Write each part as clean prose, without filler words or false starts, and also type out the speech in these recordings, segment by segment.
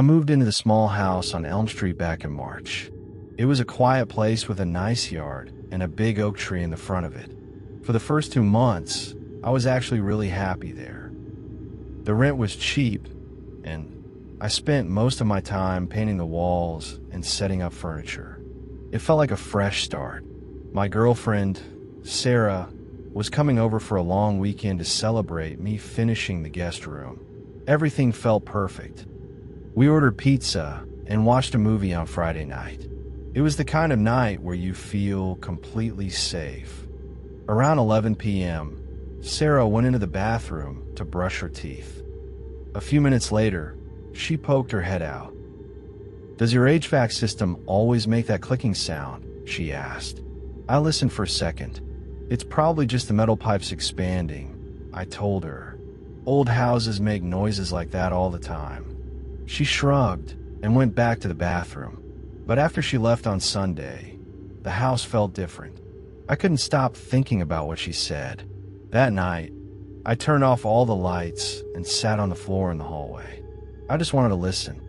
moved into the small house on Elm Street back in March. It was a quiet place with a nice yard and a big oak tree in the front of it. For the first 2 months, I was actually really happy there. The rent was cheap, and I spent most of my time painting the walls and setting up furniture. It felt like a fresh start. My girlfriend, Sarah, was coming over for a long weekend to celebrate me finishing the guest room. Everything felt perfect. We ordered pizza and watched a movie on Friday night. It was the kind of night where you feel completely safe. Around 11 p.m., Sarah went into the bathroom to brush her teeth. A few minutes later, she poked her head out. "Does your HVAC system always make that clicking sound?" she asked. I listened for a second. "It's probably just the metal pipes expanding," I told her. "Old houses make noises like that all the time." She shrugged and went back to the bathroom. But after she left on Sunday, the house felt different. I couldn't stop thinking about what she said. That night, I turned off all the lights and sat on the floor in the hallway. I just wanted to listen.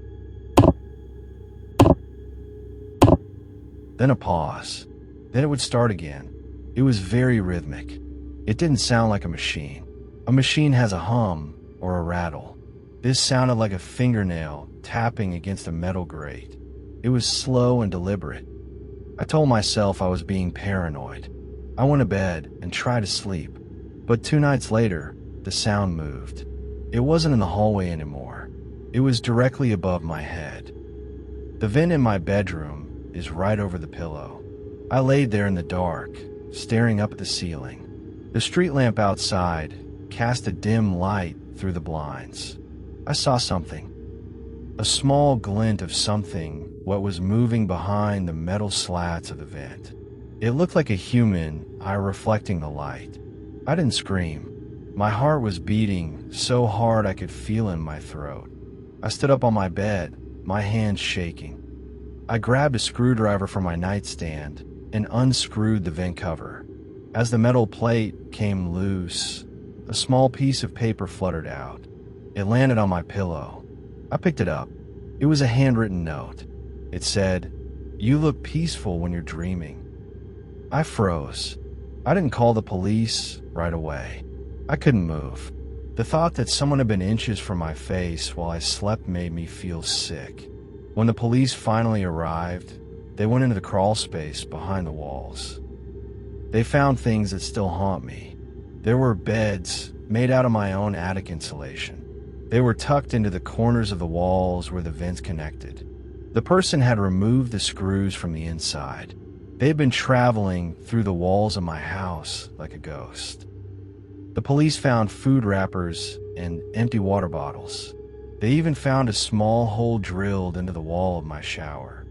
Then a pause. Then it would start again. It was very rhythmic. It didn't sound like a machine. A machine has a hum or a rattle. This sounded like a fingernail tapping against a metal grate. It was slow and deliberate. I told myself I was being paranoid. I went to bed and tried to sleep. But 2 nights later, the sound moved. It wasn't in the hallway anymore. It was directly above my head. The vent in my bedroom is right over the pillow. I laid there in the dark, staring up at the ceiling. The street lamp outside cast a dim light through the blinds. I saw something. A small glint of something, what was moving behind the metal slats of the vent. It looked like a human eye reflecting the light. I didn't scream. My heart was beating so hard I could feel it in my throat. I stood up on my bed, my hands shaking. I grabbed a screwdriver from my nightstand and unscrewed the vent cover. As the metal plate came loose, a small piece of paper fluttered out. It landed on my pillow. I picked it up. It was a handwritten note. It said, "You look peaceful when you're dreaming." I froze. I didn't call the police right away. I couldn't move. The thought that someone had been inches from my face while I slept made me feel sick. When the police finally arrived, they went into the crawl space behind the walls. They found things that still haunt me. There were beds made out of my own attic insulation. They were tucked into the corners of the walls where the vents connected. The person had removed the screws from the inside. They had been traveling through the walls of my house like a ghost. The police found food wrappers and empty water bottles. They even found a small hole drilled into the wall of my shower.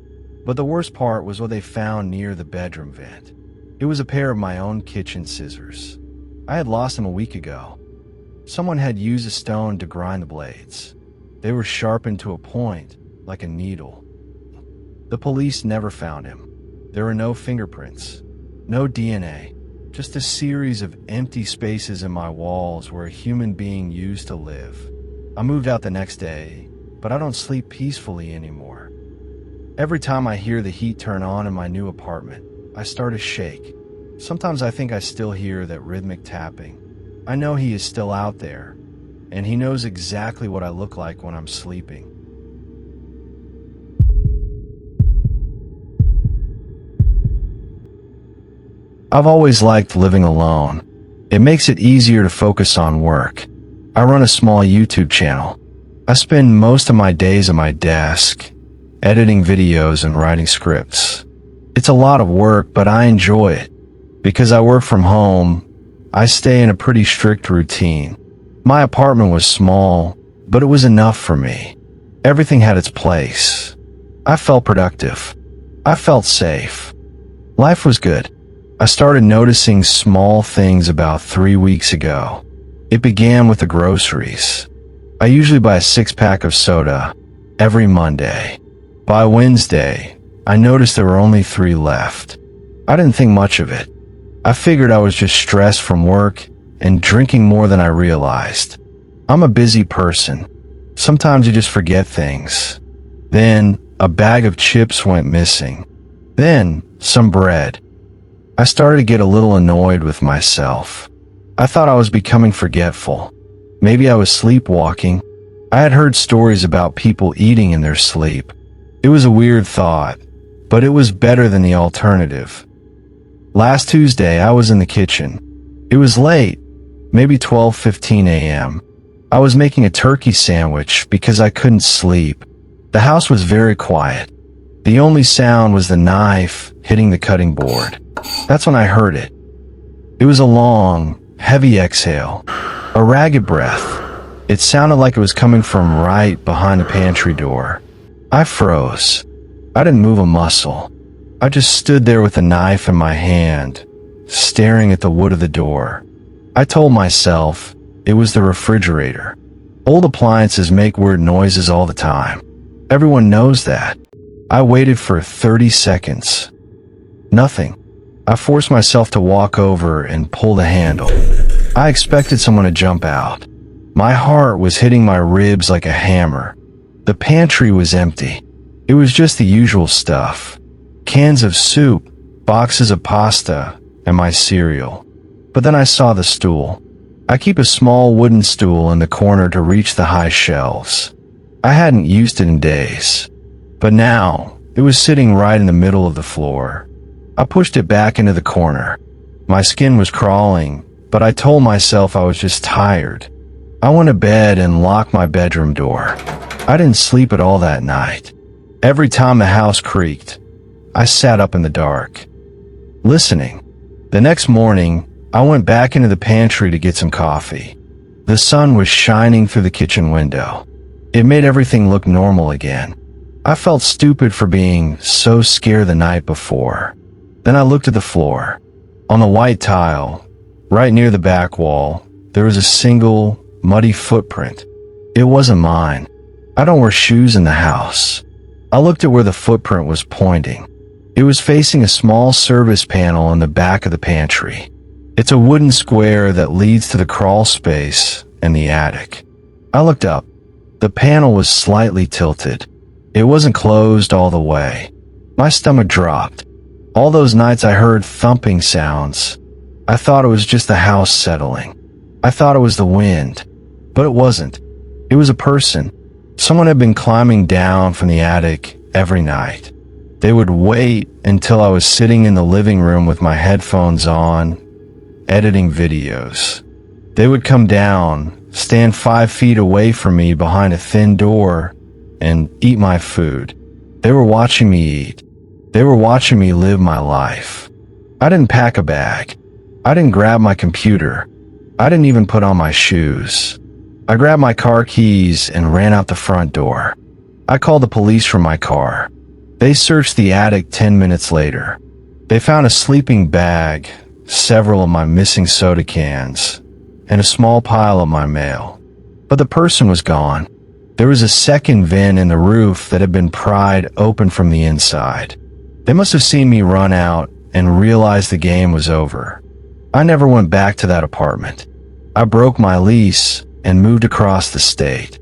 But the worst part was what they found near the bedroom vent. It was a pair of my own kitchen scissors. I had lost them a week ago. Someone had used a stone to grind the blades. They were sharpened to a point, like a needle. The police never found him. There were no fingerprints, no DNA, just a series of empty spaces in my walls where a human being used to live. I moved out the next day, but I don't sleep peacefully anymore. Every time I hear the heat turn on in my new apartment, I start to shake. Sometimes I think I still hear that rhythmic tapping. I know he is still out there, and he knows exactly what I look like when I'm sleeping. I've always liked living alone. It makes it easier to focus on work. I run a small YouTube channel. I spend most of my days at my desk, editing videos and writing scripts. It's a lot of work, but I enjoy it. Because I work from home, I stay in a pretty strict routine. My apartment was small, but it was enough for me. Everything had its place. I felt productive. I felt safe. Life was good. I started noticing small things about 3 weeks ago. It began with the groceries. I usually buy a 6-pack of soda every Monday. By Wednesday, I noticed there were only 3 left. I didn't think much of it. I figured I was just stressed from work and drinking more than I realized. I'm a busy person. Sometimes you just forget things. Then a bag of chips went missing. Then some bread. I started to get a little annoyed with myself. I thought I was becoming forgetful. Maybe I was sleepwalking. I had heard stories about people eating in their sleep. It was a weird thought, but it was better than the alternative. Last Tuesday, I was in the kitchen. It was late, maybe 12:15 a.m. I was making a turkey sandwich because I couldn't sleep. The house was very quiet. The only sound was the knife hitting the cutting board. That's when I heard it. It was a long, heavy exhale, a ragged breath. It sounded like it was coming from right behind the pantry door. I froze. I didn't move a muscle. I just stood there with the knife in my hand, staring at the wood of the door. I told myself it was the refrigerator. Old appliances make weird noises all the time. Everyone knows that. I waited for 30 seconds. Nothing. I forced myself to walk over and pull the handle. I expected someone to jump out. My heart was hitting my ribs like a hammer. The pantry was empty. It was just the usual stuff. Cans of soup, boxes of pasta, and my cereal. But then I saw the stool. I keep a small wooden stool in the corner to reach the high shelves. I hadn't used it in days. But now, it was sitting right in the middle of the floor. I pushed it back into the corner. My skin was crawling, but I told myself I was just tired. I went to bed and locked my bedroom door. I didn't sleep at all that night. Every time the house creaked, I sat up in the dark, listening. The next morning, I went back into the pantry to get some coffee. The sun was shining through the kitchen window. It made everything look normal again. I felt stupid for being so scared the night before. Then I looked at the floor. On the white tile, right near the back wall, there was a single, muddy footprint. It wasn't mine. I don't wear shoes in the house. I looked at where the footprint was pointing. It was facing a small service panel in the back of the pantry. It's a wooden square that leads to the crawl space and the attic. I looked up. The panel was slightly tilted. It wasn't closed all the way. My stomach dropped. All those nights I heard thumping sounds. I thought it was just the house settling. I thought it was the wind, but it wasn't. It was a person. Someone had been climbing down from the attic every night. They would wait until I was sitting in the living room with my headphones on, editing videos. They would come down, stand 5 feet away from me behind a thin door, and eat my food. They were watching me eat. They were watching me live my life. I didn't pack a bag. I didn't grab my computer. I didn't even put on my shoes. I grabbed my car keys and ran out the front door. I called the police from my car. They searched the attic 10 minutes later. They found a sleeping bag, several of my missing soda cans, and a small pile of my mail. But the person was gone. There was a second vent in the roof that had been pried open from the inside. They must have seen me run out and realized the game was over. I never went back to that apartment. I broke my lease and moved across the state.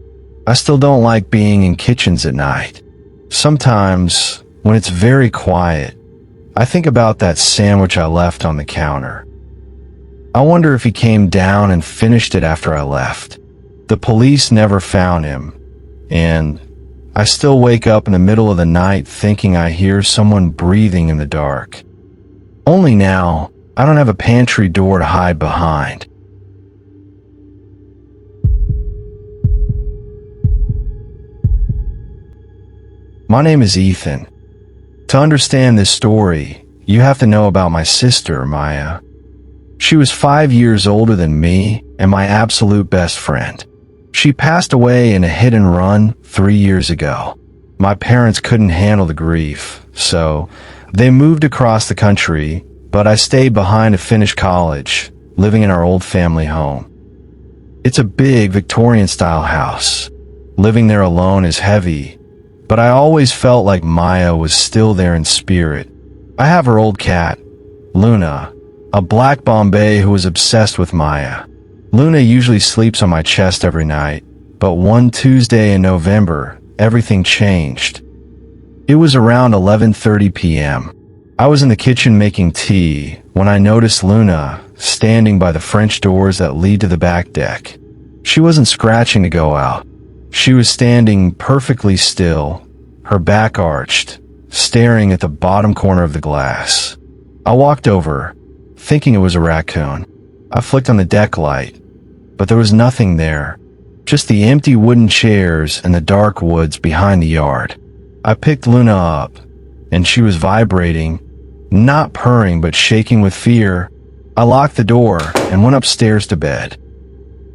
I still don't like being in kitchens at night. Sometimes, when it's very quiet, I think about that sandwich I left on the counter. I wonder if he came down and finished it after I left. The police never found him, and I still wake up in the middle of the night thinking I hear someone breathing in the dark. Only now, I don't have a pantry door to hide behind. My name is Ethan. To understand this story, you have to know about my sister, Maya. She was 5 years older than me and my absolute best friend. She passed away in a hit and run 3 years ago. My parents couldn't handle the grief, so they moved across the country, but I stayed behind to finish college, living in our old family home. It's a big Victorian-style house. Living there alone is heavy, but I always felt like Maya was still there in spirit. I have her old cat, Luna, a black Bombay who was obsessed with Maya. Luna usually sleeps on my chest every night, but one Tuesday in November, everything changed. It was around 11:30 p.m. I was in the kitchen making tea when I noticed Luna standing by the French doors that lead to the back deck. She wasn't scratching to go out. She was standing perfectly still, her back arched, staring at the bottom corner of the glass. I walked over, thinking it was a raccoon. I flicked on the deck light, but there was nothing there, just the empty wooden chairs and the dark woods behind the yard. I picked Luna up, and she was vibrating, not purring but shaking with fear. I locked the door and went upstairs to bed.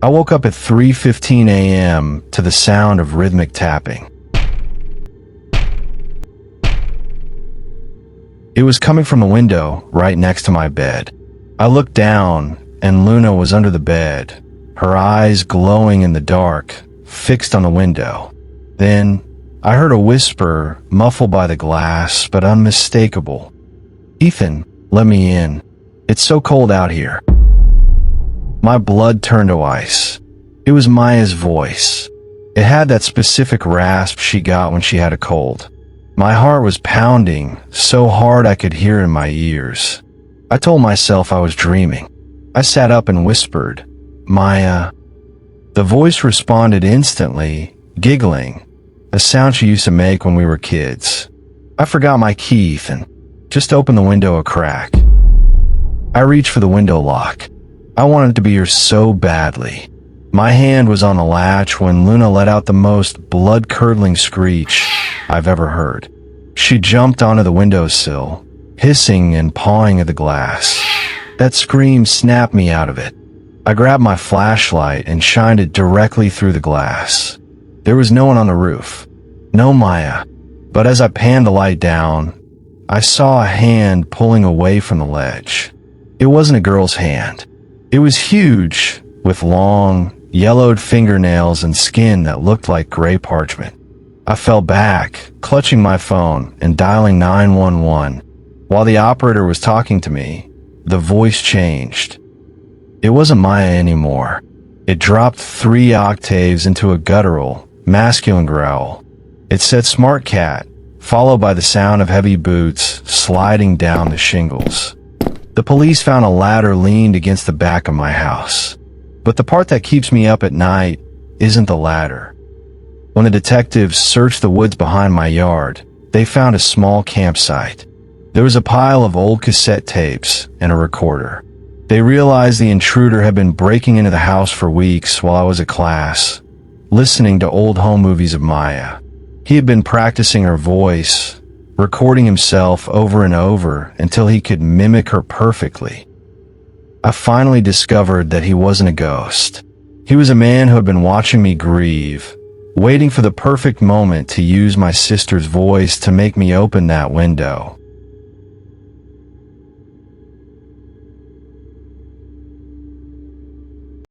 I woke up at 3:15 a.m. to the sound of rhythmic tapping. It was coming from a window right next to my bed. I looked down, and Luna was under the bed, her eyes glowing in the dark, fixed on the window. Then, I heard a whisper, muffled by the glass, but unmistakable. "Ethan, let me in. It's so cold out here." My blood turned to ice. It was Maya's voice. It had that specific rasp she got when she had a cold. My heart was pounding, so hard I could hear in my ears. I told myself I was dreaming. I sat up and whispered, "Maya." The voice responded instantly, giggling, a sound she used to make when we were kids. "I forgot my key, Ethan. Just open the window a crack." I reached for the window lock. I wanted to be here so badly. My hand was on the latch when Luna let out the most blood-curdling screech I've ever heard. She jumped onto the windowsill, hissing and pawing at the glass. That scream snapped me out of it. I grabbed my flashlight and shined it directly through the glass. There was no one on the roof. No Maya. But as I panned the light down, I saw a hand pulling away from the ledge. It wasn't a girl's hand. It was huge, with long, yellowed fingernails and skin that looked like gray parchment. I fell back, clutching my phone and dialing 911. While the operator was talking to me, the voice changed. It wasn't Maya anymore. It dropped 3 octaves into a guttural, masculine growl. It said "smart cat," followed by the sound of heavy boots sliding down the shingles. The police found a ladder leaned against the back of my house. But the part that keeps me up at night isn't the ladder. When the detectives searched the woods behind my yard, they found a small campsite. There was a pile of old cassette tapes and a recorder. They realized the intruder had been breaking into the house for weeks while I was at class, listening to old home movies of Maya. He had been practicing her voice, recording himself over and over until he could mimic her perfectly. I finally discovered that he wasn't a ghost. He was a man who had been watching me grieve, waiting for the perfect moment to use my sister's voice to make me open that window.